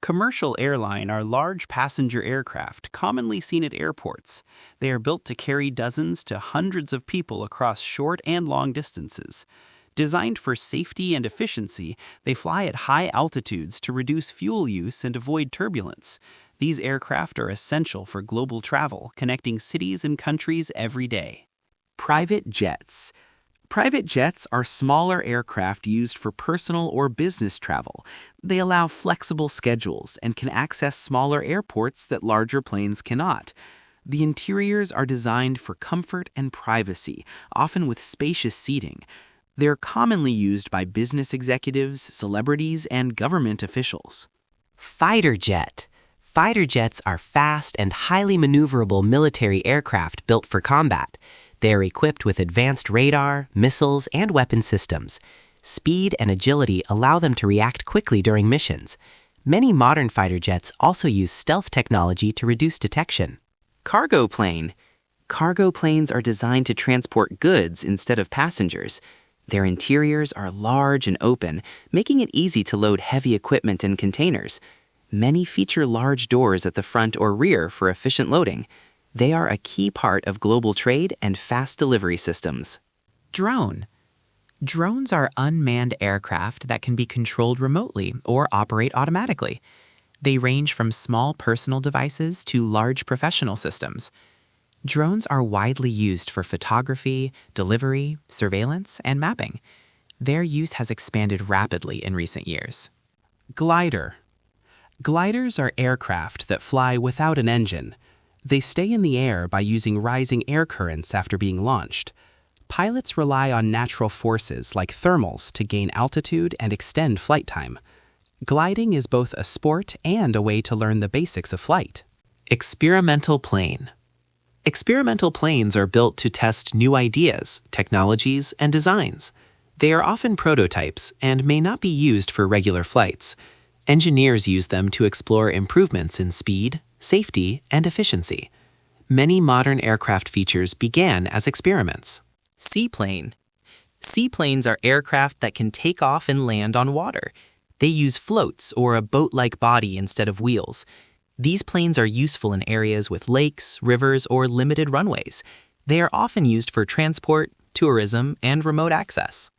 Commercial airline are large passenger aircraft commonly seen at airports. They are built to carry dozens to hundreds of people across short and long distances. Designed for safety and efficiency, they fly at high altitudes to reduce fuel use and avoid turbulence. These aircraft are essential for global travel, connecting cities and countries every day. Private jets. Private jets are smaller aircraft used for personal or business travel. They allow flexible schedules and can access smaller airports that larger planes cannot. The interiors are designed for comfort and privacy, often with spacious seating. They're commonly used by business executives, celebrities, and government officials. Fighter jet. Fighter jets are fast and highly maneuverable military aircraft built for combat. They are equipped with advanced radar, missiles, and weapon systems. Speed and agility allow them to react quickly during missions. Many modern fighter jets also use stealth technology to reduce detection. Cargo plane. Cargo planes are designed to transport goods instead of passengers. Their interiors are large and open, making it easy to load heavy equipment and containers. Many feature large doors at the front or rear for efficient loading. They are a key part of global trade and fast delivery systems. Drone. Drones are unmanned aircraft that can be controlled remotely or operate automatically. They range from small personal devices to large professional systems. Drones are widely used for photography, delivery, surveillance, and mapping. Their use has expanded rapidly in recent years. Glider. Gliders are aircraft that fly without an engine. They stay in the air by using rising air currents after being launched. Pilots rely on natural forces like thermals to gain altitude and extend flight time. Gliding is both a sport and a way to learn the basics of flight. Experimental plane. Experimental planes are built to test new ideas, technologies, and designs. They are often prototypes and may not be used for regular flights. Engineers use them to explore improvements in speed, safety, and efficiency. Many modern aircraft features began as experiments. Seaplane. Seaplanes are aircraft that can take off and land on water. They use floats or a boat-like body instead of wheels. These planes are useful in areas with lakes, rivers, or limited runways. They are often used for transport, tourism, and remote access.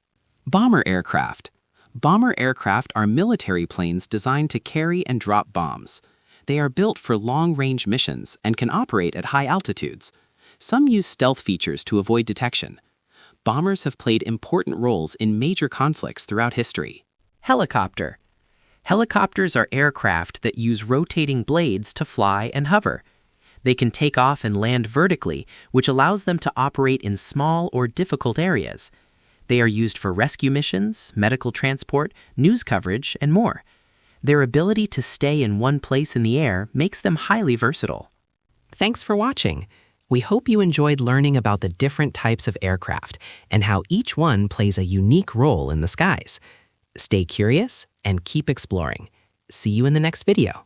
Bomber aircraft. Bomber aircraft are military planes designed to carry and drop bombs. They are built for long-range missions and can operate at high altitudes. Some use stealth features to avoid detection. Bombers have played important roles in major conflicts throughout history. Helicopter. Helicopters are aircraft that use rotating blades to fly and hover. They can take off and land vertically, which allows them to operate in small or difficult areas. They are used for rescue missions, medical transport, news coverage, and more. Their ability to stay in one place in the air makes them highly versatile. Thanks for watching. We hope you enjoyed learning about the different types of aircraft and how each one plays a unique role in the skies. Stay curious and keep exploring. See you in the next video.